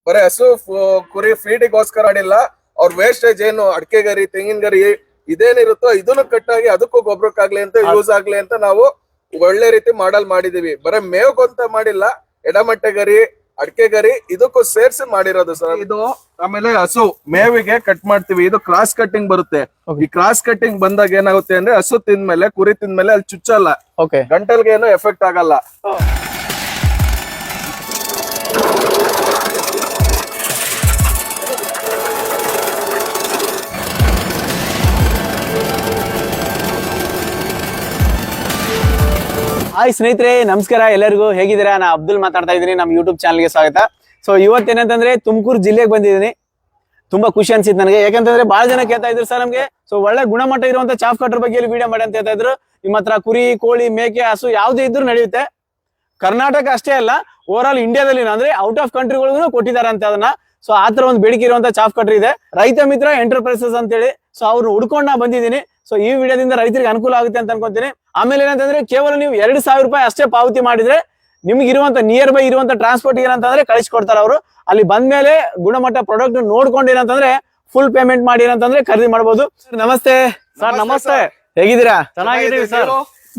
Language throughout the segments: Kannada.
ಬರೀ ಹಸು ಕುರಿ ಫೀಡಿಗೋಸ್ಕರ ಮಾಡಿಲ್ಲ. ಅವ್ರ ವೇಸ್ಟೇಜ್ ಏನು ಅಡಿಕೆ ಗರಿ ತೆಂಗಿನ ಗರಿ ಇದೇನಿರುತ್ತೋ ಇದನ್ನು ಕಟ್ಟಾಗಿ ಅದಕ್ಕೂ ಗೊಬ್ಬರಕ್ಕಾಗ್ಲಿ ಅಂತ ಯೂಸ್ ಆಗ್ಲಿ ಅಂತ ನಾವು ಒಳ್ಳೆ ರೀತಿ ಮಾಡಿದೀವಿ. ಬರೀ ಮೇವ್ಗಂತ ಮಾಡಿಲ್ಲ, ಎಡಮಟ್ಟೆ ಗರಿ ಅಡಿಕೆ ಗರಿ ಇದಕ್ಕೂ ಸೇರ್ಸಿ ಮಾಡಿರೋದು ಸರ್. ಇದು ಆಮೇಲೆ ಹಸು ಮೇವಿಗೆ ಕಟ್ ಮಾಡ್ತೀವಿ. ಇದು ಕ್ರಾಸ್ ಕಟ್ಟಿಂಗ್ ಬರುತ್ತೆ. ಈ ಕ್ರಾಸ್ ಕಟ್ಟಿಂಗ್ ಬಂದಾಗ ಏನಾಗುತ್ತೆ ಅಂದ್ರೆ ಹಸು ತಿಂದ್ಮೇಲೆ ಕುರಿ ತಿಂದ್ಮೇಲೆ ಅಲ್ಲಿ ಚುಚ್ಚಲ್ಲ, ಗಂಟಲ್ಗೆ ಏನು ಎಫೆಕ್ಟ್ ಆಗಲ್ಲ. ಹಾಯ್ ಸ್ನೇಹಿತರೆ, ನಮಸ್ಕಾರ. ಎಲ್ಲರಿಗೂ ಹೇಗಿದ್ದೀರಾ? ನಾ ಅಬ್ದುಲ್ ಮಾತಾಡ್ತಾ ಇದ್ದೀನಿ. ನಮ್ಮ ಯೂಟ್ಯೂಬ್ ಚಾನಲ್ಗೆ ಸ್ವಾಗತ. ಸೊ ಇವತ್ತೇನಂತಂದ್ರೆ ತುಮಕೂರು ಜಿಲ್ಲೆಗೆ ಬಂದಿದ್ದೀನಿ. ತುಂಬಾ ಖುಷಿ ಅನ್ಸಿತ್ತು ನನಗೆ. ಯಾಕಂತಂದ್ರೆ ಬಹಳ ಜನ ಕೇಳ್ತಾ ಇದ್ರು ಸರ್ ನಮ್ಗೆ ಸೊ ಒಳ್ಳೆ ಗುಣಮಟ್ಟ ಇರುವಂತ ಚಾಫ್ ಕಟರ್ ಬಗ್ಗೆ ವಿಡಿಯೋ ಮಾಡಿ ಅಂತ ಹೇಳ್ತಾ ಇದ್ರು. ನಿಮ್ಮ ಹತ್ರ ಕುರಿ, ಕೋಳಿ, ಮೇಕೆ, ಹಸು ಯಾವ್ದೇ ಇದ್ರು ನಡೆಯುತ್ತೆ. ಕರ್ನಾಟಕ ಅಷ್ಟೇ ಅಲ್ಲ, ಓವರ್ ಆಲ್ ಇಂಡಿಯಾದಲ್ಲಿ ಅಂದ್ರೆ ಔಟ್ ಆಫ್ ಕಂಟ್ರಿಗಳಿಗೂ ಕೊಟ್ಟಿದ್ದಾರೆ ಅಂತ ಅದನ್ನ. ಸೊ ಆತರ ಒಂದು ಬೇಡಿಕೆ ಇರುವಂತ ಚಾಫ್ ಕಟರ್ ಇದೆ. ರೈತ ಮಿತ್ರ ಎಂಟರ್ಪ್ರೈಸಸ್ ಅಂತ ಹೇಳಿ. ಸೊ ಅವ್ರು ಹುಡ್ಕೊಂಡು ನಾ ಬಂದಿದ್ದೀನಿ. ಸೊ ಈ ವಿಡಿಯೋದಿಂದ ರೈತರಿಗೆ ಅನುಕೂಲ ಆಗುತ್ತೆ ಅಂತ ಅನ್ಕೊಂತೀನಿ. ಆಮೇಲೆ ಏನಂತಂದ್ರೆ ಕೇವಲ ನೀವು 2,000 ರೂಪಾಯಿ ಅಷ್ಟೇ ಪಾವತಿ ಮಾಡಿದ್ರೆ ನಿಮ್ಗೆ ಇರುವಂತ ನಿಯರ್ ಬೈ ಇರುವಂತ ಟ್ರಾನ್ಸ್ಪೋರ್ಟ್ ಏನಂತಂದ್ರೆ ಕಳಿಸ್ಕೊಡ್ತಾರೆ ಅವರು. ಅಲ್ಲಿ ಬಂದ್ಮೇಲೆ ಗುಣಮಟ್ಟ ಪ್ರಾಡಕ್ಟ್ ನೋಡ್ಕೊಂಡು ಏನಂತಂದ್ರೆ ಫುಲ್ ಪೇಮೆಂಟ್ ಮಾಡಿ ಏನಂತಂದ್ರೆ ಖರೀದಿ ಮಾಡಬಹುದು. ನಮಸ್ತೆ ಸರ್. ನಮಸ್ತೆ. ಹೇಗಿದ್ದೀರಾ? ಚೆನ್ನಾಗಿದ್ದೀವಿ ಸರ್.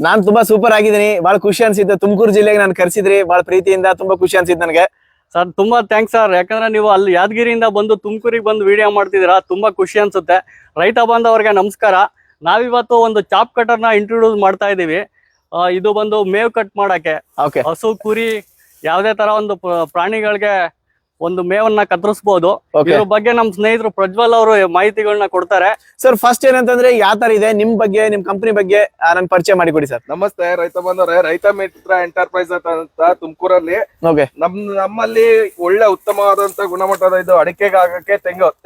ನಾನ್ ತುಂಬಾ ಸೂಪರ್ ಆಗಿದ್ದೀನಿ. ಬಹಳ ಖುಷಿ ಅನ್ಸಿತ್ತು. ತುಮಕೂರು ಜಿಲ್ಲೆಗೆ ನಾನು ಕರ್ಸಿದ್ರಿ ಬಹಳ ಪ್ರೀತಿಯಿಂದ. ತುಂಬಾ ಖುಷಿ ಅನ್ಸಿತ್ತು ನನಗೆ ಸರ್. ತುಂಬಾ ಥ್ಯಾಂಕ್ಸ್ ಸರ್. ಯಾಕಂದ್ರೆ ನೀವು ಅಲ್ಲಿ ಯಾದಗಿರಿಯಿಂದ ಬಂದು ತುಮಕೂರಿಗೆ ಬಂದು ವಿಡಿಯೋ ಮಾಡ್ತಿದ್ದೀರಾ, ತುಂಬಾ ಖುಷಿ ಅನ್ಸುತ್ತೆ. ರೈತ ಬಾಂಧವರಿಗೆ ನಮಸ್ಕಾರ. ನಾವಿವತ್ತು ಒಂದು ಚಾಪ್ ಕಟರ್ ನ ಇಂಟ್ರೊಡ್ಯೂಸ್ ಮಾಡ್ತಾ ಇದೀವಿ. ಇದು ಬಂದು ಮೇವ್ ಕಟ್ ಮಾಡಕ್ಕೆ ಹಸು, ಕುರಿ, ಯಾವ್ದೇ ತರ ಒಂದು ಪ್ರಾಣಿಗಳಿಗೆ ಒಂದು ಮೇವನ್ನ ಕತ್ತರಿಸಬಹುದು. ಇದ್ರ ಬಗ್ಗೆ ನಮ್ ಸ್ನೇಹಿತರು ಪ್ರಜ್ವಲ್ ಅವರು ಮಾಹಿತಿಗಳನ್ನ ಕೊಡ್ತಾರೆ. ಸರ್ ಫಸ್ಟ್ ಏನಂತಂದ್ರೆ ಯಾವ ತರ ಇದೆ ನಿಮ್ ಬಗ್ಗೆ, ನಿಮ್ ಕಂಪನಿ ಬಗ್ಗೆ ನನ್ ಪರಿಚಯ ಮಾಡಿಕೊಡಿ ಸರ್. ನಮಸ್ತೆ ರೈತ ಬಂದವ್ರೆ. ರೈತ ಮಿತ್ರ ಎಂಟರ್ಪ್ರೈಸ್ ಅಂತ ತುಮಕೂರಲ್ಲಿ ನಮ್ಮಲ್ಲಿ ಒಳ್ಳೆ ಉತ್ತಮವಾದಂತ ಗುಣಮಟ್ಟದ ಇದು ಅಡಿಕೆಗೆ ಆಗಕ್ಕೆ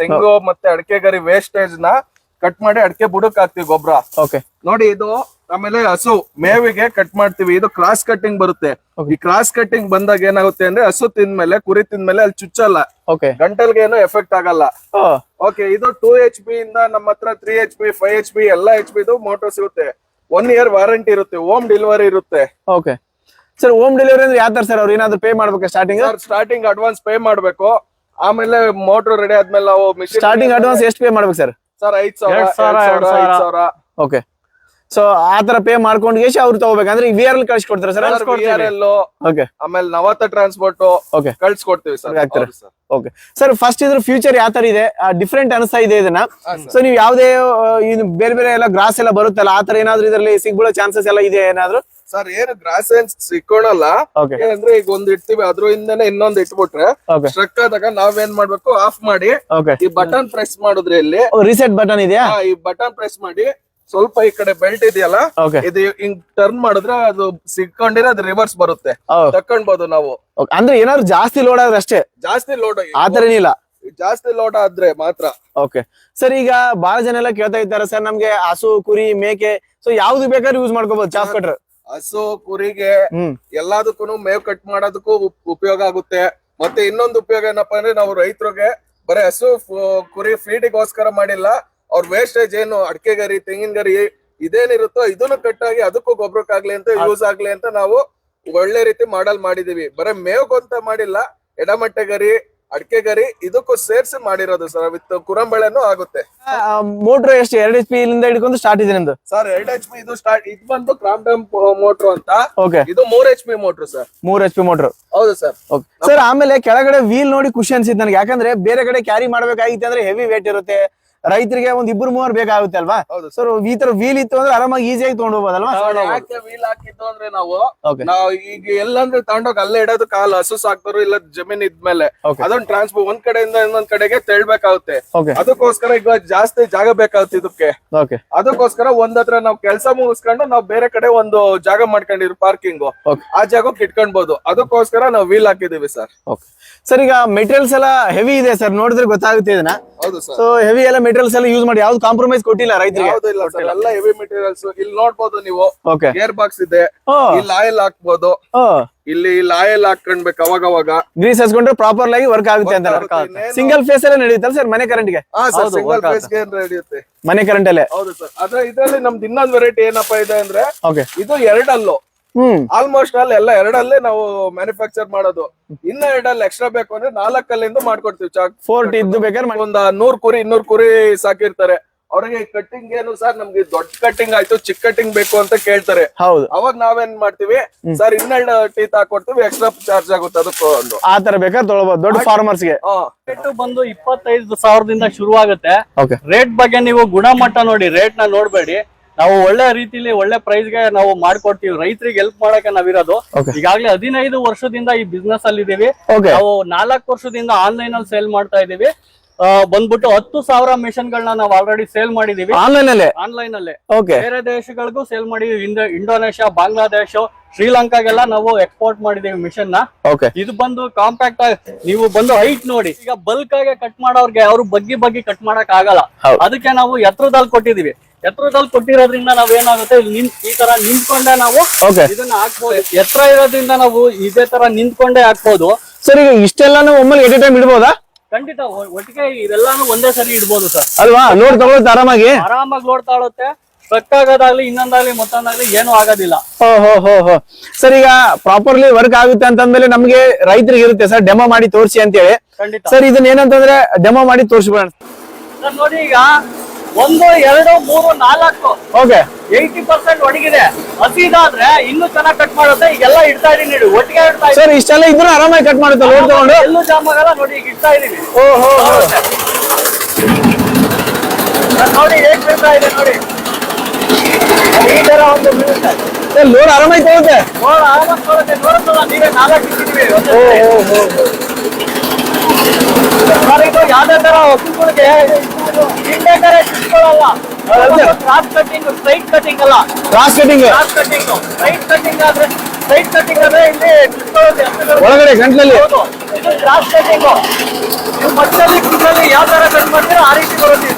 ತೆಂಗು ಮತ್ತೆ ಅಡಿಕೆ ಗರಿ ವೇಸ್ಟೇಜ್ ನ ಕಟ್ ಮಾಡಿ ಅಡಿಕೆ ಬುಡಕ್ ಹಾಕ್ತಿವಿ ಗೊಬ್ಬರ. ನೋಡಿ ಇದು. ಆಮೇಲೆ ಹಸು ಮೇವಿಗೆ ಕಟ್ ಮಾಡ್ತೀವಿ. ಇದು ಕ್ರಾಸ್ ಕಟ್ಟಿಂಗ್ ಬರುತ್ತೆ. ಈ ಕ್ರಾಸ್ ಕಟ್ಟಿಂಗ್ ಬಂದಾಗ ಏನಾಗುತ್ತೆ ಅಂದ್ರೆ ಹಸು ತಿಂದ್ಮೇಲೆ ಕುರಿ ತಿಂದ್ಮೇಲೆ ಅಲ್ಲಿ ಚುಚ್ಚಲ್ಲ, ಗಂಟಲ್ಗೆ ಏನು ಎಫೆಕ್ಟ್ ಆಗಲ್ಲ. ಇದು 2 HP ಇಂದ ನಮ್ಮ ಹತ್ರ 3 HP 5 HP ಎಲ್ಲಾ HP ಮೋಟರ್ ಸಿಗುತ್ತೆ. 1 year ವಾರಂಟಿ ಇರುತ್ತೆ. ಹೋಮ್ ಡೆಲಿವರಿ ಇರುತ್ತೆ. ಸರ್ ಹೋಮ್ ಡೆಲಿವರಿ ಅಂದ್ರೆ ಯಾವ ತರ ಸರ್? ಅವ್ರು ಏನಾದ್ರು ಪೇ ಮಾಡ್ಬೇಕು? ಸ್ಟಾರ್ಟಿಂಗ್ ಅಡ್ವಾನ್ಸ್ ಪೇ ಮಾಡ್ಬೇಕು. ಆಮೇಲೆ ಮೋಟರ್ ರೆಡಿ ಆದ್ಮೇಲೆ ನಾವು ಸ್ಟಾರ್ಟಿಂಗ್ ಅಡ್ವಾನ್ಸ್ ಎಷ್ಟು ಪೇ ಮಾಡ್ಬೇಕು ಸರ್? ಸರ್ 5,000. ಓಕೆ. ಸೊ ಆತರ ಪೇ ಮಾಡ್ಕೊಂಡು ಅವ್ರು ತಗೋಬೇಕಂದ್ರೆ VRL ಕಳ್ಸಿಕೊಡ್ತಾರೆ ಸರ್? ಆಮೇಲೆ ನವತ ಟ್ರಾನ್ಸ್ಪೋರ್ಟ್ ಕಳ್ಸಿಕೊಡ್ತೀವಿ ಸರ್. ಓಕೆ ಸರ್, ಫಸ್ಟ್ ಇದ್ರ ಫ್ಯೂಚರ್ ಯಾವ ತರ ಇದೆ? ಡಿಫ್ರೆಂಟ್ ಅನಿಸ್ತಾ ಇದೆ ಇದನ್ನ. ಸೊ ನೀವು ಯಾವ್ದೇ ಬೇರೆ ಬೇರೆ ಎಲ್ಲ ಗ್ರಾಸ್ ಎಲ್ಲ ಬರುತ್ತಲ್ಲ, ಆತರ ಏನಾದ್ರು ಇದರಲ್ಲಿ ಸಿಗ್ಬಿಡೋ ಚಾನ್ಸಸ್ ಎಲ್ಲ ಇದೆ ಏನಾದ್ರು? ಸರ್ ಏನು ಗ್ರಾಸ್ ಏನ್ ಸಿಕ್ಕೋಣಲ್ಲ. ಏನಂದ್ರೆ ಈಗ ಒಂದ್ ಇಡ್ತೀವಿ, ಅದ್ರಿಂದನೇ ಇನ್ನೊಂದ್ ಇಟ್ಬಿಟ್ರೆ ಸ್ಟ್ರಕ್ ಆದಾಗ ನಾವೇನ್ ಮಾಡ್ಬೇಕು, ಆಫ್ ಮಾಡಿ ಈ ಬಟನ್ ಪ್ರೆಸ್ ಮಾಡಿದ್ರೆ ಇಲ್ಲಿ ರಿಸೆಟ್ ಬಟನ್ ಇದೆಯಾ? ಈ ಬಟನ್ ಪ್ರೆಸ್ ಮಾಡಿ ಸ್ವಲ್ಪ ಈ ಕಡೆ ಬೆಲ್ಟ್ ಇದೆಯಲ್ಲ, ಇದು ಹಿಂಗ್ ಟರ್ನ್ ಮಾಡಿದ್ರೆ ಅದು ಸಿಕ್ಕೊಂಡಿರ ಅದು ರಿವರ್ಸ್ ಬರುತ್ತೆ, ತಕೊಂಡ್ಬೋದು ನಾವು. ಅಂದ್ರೆ ಏನಾದ್ರು ಜಾಸ್ತಿ ಲೋಡ್ ಆದ್ರೆ ಅಷ್ಟೇ? ಜಾಸ್ತಿ ಲೋಡ್ ಆತರ ಏನಿಲ್ಲ, ಜಾಸ್ತಿ ಲೋಡ್ ಆದ್ರೆ ಮಾತ್ರ. ಓಕೆ ಸರ್, ಈಗ ಬಹಳ ಜನ ಎಲ್ಲ ಕೇಳ್ತಾ ಇದ್ದಾರೆ ಸರ್ ನಮ್ಗೆ ಹಸು, ಕುರಿ, ಮೇಕೆ ಸೊ ಯಾವ್ದು ಬೇಕಾದ್ರೂ ಯೂಸ್ ಮಾಡ್ಕೋಬಹುದು ಚಾಫ್ ಕಟ್ರ್? ಹಸು ಕುರಿಗೆ ಎಲ್ಲದಕ್ಕೂ ಮೇವ್ ಕಟ್ ಮಾಡೋದಕ್ಕೂ ಉಪಯೋಗ ಆಗುತ್ತೆ. ಮತ್ತೆ ಇನ್ನೊಂದು ಉಪಯೋಗ ಏನಪ್ಪಾ ಅಂದ್ರೆ ನಾವು ರೈತರಿಗೆ ಬರೀ ಹಸು ಕುರಿ ಫೀಡಿಗೋಸ್ಕರ ಮಾಡಿಲ್ಲ, ಅವ್ರ ವೇಸ್ಟೇಜ್ ಏನು ಅಡಿಕೆ ಗರಿ ತೆಂಗಿನ ಗರಿ ಇದೇನಿರುತ್ತೋ ಇದನ್ನು ಕಟ್ಟಾಗಿ ಅದಕ್ಕೂ ಗೊಬ್ಬರಕ್ಕಾಗ್ಲಿ ಅಂತ ಯೂಸ್ ಆಗ್ಲಿ ಅಂತ ನಾವು ಒಳ್ಳೆ ರೀತಿ ಮಾಡಿದೀವಿ. ಬರೀ ಮೇವ್ಗಂತ ಮಾಡಿಲ್ಲ, ಎಡಮಟ್ಟೆ ಗರಿ ಅಡಿಕೆ ಗರಿ ಇದಕ್ಕೂ ಸೇರ್ಸಿ ಮಾಡಿರೋದು ಸರ್. ವಿತ್ ಕುರಂಬಳೆನೂ ಆಗುತ್ತೆ. ಮೋಟರ್ ಎಷ್ಟು 2 HP ಇಂದ ಹಿಡ್ಕೊಂಡು ಸ್ಟಾರ್ಟ್ ಇದೆ ನಿಮ್ದು? ಸರ್ 2 HP ಇದು ಸ್ಟಾರ್ಟ್. ಇದು ಬಂದು ಕ್ರಾಂಪ್ಟನ್ ಮೋಟರ್ ಅಂತ. ಇದು 3 HP motor sir. 3 HP motor. ಹೌದು ಸರ್. ಸರ್ ಆಮೇಲೆ ಕೆಳಗಡೆ ವೀಲ್ ನೋಡಿ ಖುಷಿ ಅನ್ಸಿತ್ತು ನನಗೆ. ಯಾಕಂದ್ರೆ ಬೇರೆ ಕಡೆ ಕ್ಯಾರಿ ಮಾಡ್ಬೇಕಾಗಿತ್ತು ಅಂದ್ರೆ ಹೆವಿ ವೇಟ್ ಇರುತ್ತೆ, ರೈತರಿಗೆ ಒಂದ್ 2-3 ಬೇಕಾಗುತ್ತೆ ಅಲ್ವಾ? ಸರ್ ಈ ತರ ವೀಲ್ ಇತ್ತು ಅಂದ್ರೆ ಆರಾಮಾಗಿ ಈಸಿಯಾಗಿ ತಗೊಂಡ್ ಹೋಗ್ಬೋದಲ್ವಾ? ವೀಲ್ ಹಾಕಿದ್ದು ಅಂದ್ರೆ ನಾವು ಈಗ ಎಲ್ಲಂದ್ರೆ ತಗೊಂಡೋಗಿ ಅಲ್ಲೇ ಇಡೋದು, ಕಾಲು ಹಸು ಸಾಕ್ತಾರೋ ಇಲ್ಲ ಜಮೀನ್ ಇದ್ಮೇಲೆ ಅದೊಂದ್ ಟ್ರಾನ್ಸ್ಪೋರ್ಟ್ ಒಂದ್ ಕಡೆಯಿಂದ ಇನ್ನೊಂದ್ ಕಡೆಗೆ ತೆಳ್ಬೇಕಾಗುತ್ತೆ. ಅದಕ್ಕೋಸ್ಕರ ಈಗ ಜಾಸ್ತಿ ಜಾಗ ಬೇಕಾಗುತ್ತೆ ಇದಕ್ಕೆ. ಅದಕ್ಕೋಸ್ಕರ ಒಂದತ್ರ ನಾವು ಕೆಲಸ ಮುಗಿಸ್ಕೊಂಡು ನಾವು ಬೇರೆ ಕಡೆ ಒಂದು ಜಾಗ ಮಾಡ್ಕೊಂಡಿರೋ ಪಾರ್ಕಿಂಗ್, ಆ ಜಾಗಕ್ಕೆ ಇಟ್ಕೊಳ್ಬಹುದು. ಅದಕ್ಕೋಸ್ಕರ ನಾವು ವೀಲ್ ಹಾಕಿದೀವಿ ಸರ್. ಸರ್ ಈಗ ಮೆಟೀರಿಯಲ್ಸ್ ಎಲ್ಲ ಹೆವಿ ಇದೆ ಸರ್, ನೋಡಿದ್ರೆ ಗೊತ್ತಾಗುತ್ತೆ ಇದನ್ನ. ಸೊ ಹೆವಿ ಎಲ್ಲ ಮೆಟೀರಿಯಲ್ಸ್ ಎಲ್ಲ ಯೂಸ್ ಮಾಡಿ ಯಾವ್ದು ಕಾಂಪ್ರಮೈಸ್ ಕೊಟ್ಟಿಲ್ಲ ರೈತರಿಗೆ? ಎಲ್ಲ ಹೆವಿ ಮೆಟೀರಿಯಲ್ಸ್. ಇಲ್ಲಿ ನೋಡ್ಬೋದು ನೀವು, ಗೇರ್ ಬಾಕ್ಸ್ ಇದೆ, ಇಲ್ಲಿ ಆಯಿಲ್ ಹಾಕ್ಬೋದು, ಇಲ್ಲಿ ಆಯಿಲ್ ಹಾಕೊಂಡ್ಬೇಕು ಅವಾಗ ಗ್ರೀಸ್ ಹಚ್ಕೊಂಡ್ರೆ ಪ್ರಾಪರ್ ಆಗಿ ವರ್ಕ್ ಆಗುತ್ತೆ ಅಂತ. ಸಿಂಗಲ್ ಫೇಸ್ ಎಲ್ಲ ನಡೆಯುತ್ತಲ್ಲ ಸರ್ ಮನೆ ಕರೆಂಟ್ ಗೆ? ಸಿಂಗಲ್ ಫೇಸ್ ಗೆ ನಡೆಯುತ್ತೆ ಮನೆ ಕರೆಂಟ್ ಅಲ್ಲೇ. ಹೌದು ಸರ್. ಆದ್ರೆ ಇದರಲ್ಲಿ ನಮ್ದು ಇನ್ನೊಂದು ವೆರೈಟಿ ಏನಪ್ಪಾ ಇದೆ ಅಂದ್ರೆ ಇದು 2 ಅಲ್ಲು. ಆಲ್ಮೋಸ್ಟ್ ಅಲ್ಲಿ ಎಲ್ಲ ಎರಡಲ್ಲೇ ನಾವು ಮ್ಯಾನುಫ್ಯಾಕ್ಚರ್ ಮಾಡೋದು. ಇನ್ನ ಎರಡಲ್ಲಿ ಎಕ್ಸ್ಟ್ರಾ ಬೇಕು ಅಂದ್ರೆ 4 ಮಾಡ್ಕೊಡ್ತೀವಿ. ಚಾಕ್ 4 ಇದ್ದು ಬೇಕಾದ್ರೆ ಒಂದ್ 100 ಕುರಿ 200 ಕುರಿ ಸಾಕಿರ್ತಾರೆ. ಅವ್ರಿಗೆ ಕಟ್ಟಿಂಗ್ ಏನು ಸರ್ ನಮ್ಗೆ ದೊಡ್ಡ ಕಟ್ಟಿಂಗ್ ಆಯ್ತು, ಚಿಕ್ಕ ಕಟ್ಟಿಂಗ್ ಬೇಕು ಅಂತ ಕೇಳ್ತಾರೆ. ಹೌದು, ಅವಾಗ ನಾವೇನ್ ಮಾಡ್ತೀವಿ ಸರ್, 12 ಟೀತ್ ಹಾಕೊಡ್ತೀವಿ, ಎಕ್ಸ್ಟ್ರಾ ಚಾರ್ಜ್ ಆಗುತ್ತೆ ಅದಕ್ಕೂ ಒಂದು. ಆ ತರ ಬೇಕಾದ್ರೆ ತೊಗೊಳ್ಬಹುದು ದೊಡ್ಡ ಫಾರ್ಮರ್ಸ್ ಗೆ. ರೇಟ್ ಬಂದು 25,000ದಿಂದ ಶುರು ಆಗುತ್ತೆ. ಓಕೆ, ರೇಟ್ ಬಗ್ಗೆ ನೀವು ಗುಣಮಟ್ಟ ನೋಡಿ, ರೇಟ್ ನ ನೋಡ್ಬೇಡಿ. ನಾವು ಒಳ್ಳೆ ರೀತಿಲಿ ಒಳ್ಳೆ ಪ್ರೈಸ್ ಗೆ ನಾವು ಮಾಡ್ಕೊಡ್ತೀವಿ. ರೈತರಿಗೆ ಹೆಲ್ಪ್ ಮಾಡಕ್ಕೆ ನಾವಿರೋದು. Okay. ಈಗಾಗಲೇ 15 ವರ್ಷದಿಂದ ಈ ಬಿಸ್ನೆಸ್ ಅಲ್ಲಿ ಇದೀವಿ. ಓಕೆ, ನಾವು 4 ವರ್ಷದಿಂದ ಆನ್ಲೈನ್ ಅಲ್ಲಿ ಸೇಲ್ ಮಾಡ್ತಾ ಇದೀವಿ. ಬಂದ್ಬಿಟ್ಟು 10,000 ಮಿಷನ್ ಗಳನ್ನ ನಾವು ಆಲ್ರೆಡಿ ಸೇಲ್ ಮಾಡಿದೀವಿ ಆನ್ಲೈನ್ ಅಲ್ಲೇ. ಆನ್ಲೈನ್ ಅಲ್ಲೇ. ಓಕೆ, ಬೇರೆ ದೇಶಗಳಿಗೂ ಸೇಲ್ ಮಾಡಿದೀವಿ. ಇಂಡೋನೇಷ್ಯಾ, ಬಾಂಗ್ಲಾದೇಶ, ಶ್ರೀಲಂಕಾಗೆಲ್ಲ ನಾವು ಎಕ್ಸ್ಪೋರ್ಟ್ ಮಾಡಿದೀವಿ ಮಿಷನ್ ನ. ಓಕೆ, ಇದು ಬಂದು ಕಾಂಪ್ಯಾಕ್ಟ್ ನೀವು ಬಂದು ಹೈಟ್ ನೋಡಿ. ಈಗ ಬಲ್ಕ್ ಆಗಿ ಕಟ್ ಮಾಡೋರ್ಗೆ ಅವ್ರು ಬಗ್ಗಿ ಕಟ್ ಮಾಡಕ್ ಆಗಲ್ಲ. ಹೌದು. ಅದಕ್ಕೆ ನಾವು ಎತ್ತರದಲ್ಲಿ ಕೊಟ್ಟಿದೀವಿ. ಎತ್ತರದಲ್ಲಿ ಕೊಟ್ಟಿರೋದ್ರಿಂದ ನಾವ್ ಏನಾಗುತ್ತೆ, ಈ ತರ ನಿಂತ್ಕೊಂಡೆ ನಾವು ಓಕೆ. ಇದನ್ನ ಹಾಕ್ಬೋದು. ಎತ್ತರ ಇರೋದ್ರಿಂದ ನಾವು ಇದೇ ತರ ನಿಂತ್ಕೊಂಡೆ ಹಾಕ್ಬೋದು. ಸರ್ ಈಗ ಇಷ್ಟೆಲ್ಲಾನು ಒಮ್ಮೆ ಎಟ್ ಎ ಟೈಮ್ ಇಡ್ಬೋದಾ? ಖಂಡಿತ ಒಟ್ಟಿಗೆ ಇದೆಲ್ಲಾನು ಒಂದೇ ಸರಿ ಇಡ್ಬೋದು ಸರ್. ಅಲ್ವಾ? ಲೋಡ್ ತಗೊಳುತ್ತೆ ಆರಾಮಾಗಿ ಲೋಡ್ ತಾಳುತ್ತೆ. ಟ್ರಕ್ ಆಗೋದಾಗ್ಲಿ ಇನ್ನೊಂದಾಗ್ಲಿ ಮತ್ತೊಂದಾಗ್ಲಿ ಏನು ಆಗೋದಿಲ್ಲ. ಹೋ. ಸರ್ ಈಗ ಪ್ರಾಪರ್ಲಿ ವರ್ಕ್ ಆಗುತ್ತೆ ಅಂತಂದ್ಮೇಲೆ ನಮ್ಗೆ ರೈತರಿಗೆ ಇರುತ್ತೆ ಸರ್ ಡೆಮೋ ಮಾಡಿ ತೋರಿಸಿ ಅಂತ ಹೇಳಿ. ಖಂಡಿತ ಸರ್ ಇದನ್ನ ಏನಂತಂದ್ರೆ ಡೆಮೋ ಮಾಡಿ ತೋರಿಸ್ಬಿಡೋಣ ಸರ್. ನೋಡಿ ಈಗ 1, 2, 3, 4 ಓಕೆ 80% ಒಣಗಿದೆ. ಹಸಿದಾದ್ರೆ ಇನ್ನೂ ಚೆನ್ನಾಗಿ ಕಟ್ ಮಾಡುತ್ತೆ. ಈಗೆಲ್ಲ ಇಡ್ತಾ ಇದೀನಿ ನೋಡಿ, ಒಟ್ಟಿಗೆ ಇಡ್ತಾ ಇದೀನಿ. ಸರ್ ಇಷ್ಟೆಲ್ಲ ಇದ್ರು ಆರಾಮಾಗಿ ಕಟ್ ಮಾಡುತ್ತೆ ಲೋಡ್ ತಗೊಂಡು. ಎಲ್ಲೂ ಜಾಮ್ ಆಗಲ್ಲ ನೋಡಿ, ಈಗ ಇಡ್ತಾ ಇದೀನಿ. ಓಹೋ, ನೋಡಿ ಹೇಗ್ ಬೀಳ್ತಾ ಇದೆ ನೋಡಿ. ಈ ತರ ಒಂದು ಬೀಳುತ್ತೆ. ಲೋಡ್ ಆರಾಮಾಗಿ ತಗೋತೆ. ಆರಾಮಾಗಿ ನೋಡುತ್ತೆ. ನೋಡುತ್ತಲ್ಲ ನೀವೇ 4 ಇಟ್ಟಿದೀವಿ. ಸರ್ ಇದು ಯಾವ್ದೇ ತರ ಹಸುಗಳಿಗೆ ಇಂಡೇಟರ್ ಇಟ್ಕೊಳ್ಳಲ್ಲ. ಕ್ರಾಸ್ ಕಟಿಂಗ್, ಸ್ಟ್ರೈಟ್ ಕಟಿಂಗ್ ಅಲ್ಲ. Cross cutting, cross cutting. Straight cutting ಆದ್ರೆ ಇಲ್ಲಿ ಇಟ್ಕೊಳ್ಳುತ್ತೆ ಹಸುಗಳು. ಒಳಗಡೆ ಗಂಟ್ಲಲ್ಲಿ. ಹೌದು, ಇದು ಕ್ರಾಸ್ ಕಟಿಂಗ್. ನೀವು ಮಧ್ಯದಲ್ಲಿ ಯಾವ ತರ ಕಟ್ ಮಾಡ್ತೀರೋ ಆ ರೀತಿ ಬರುತ್ತೆ.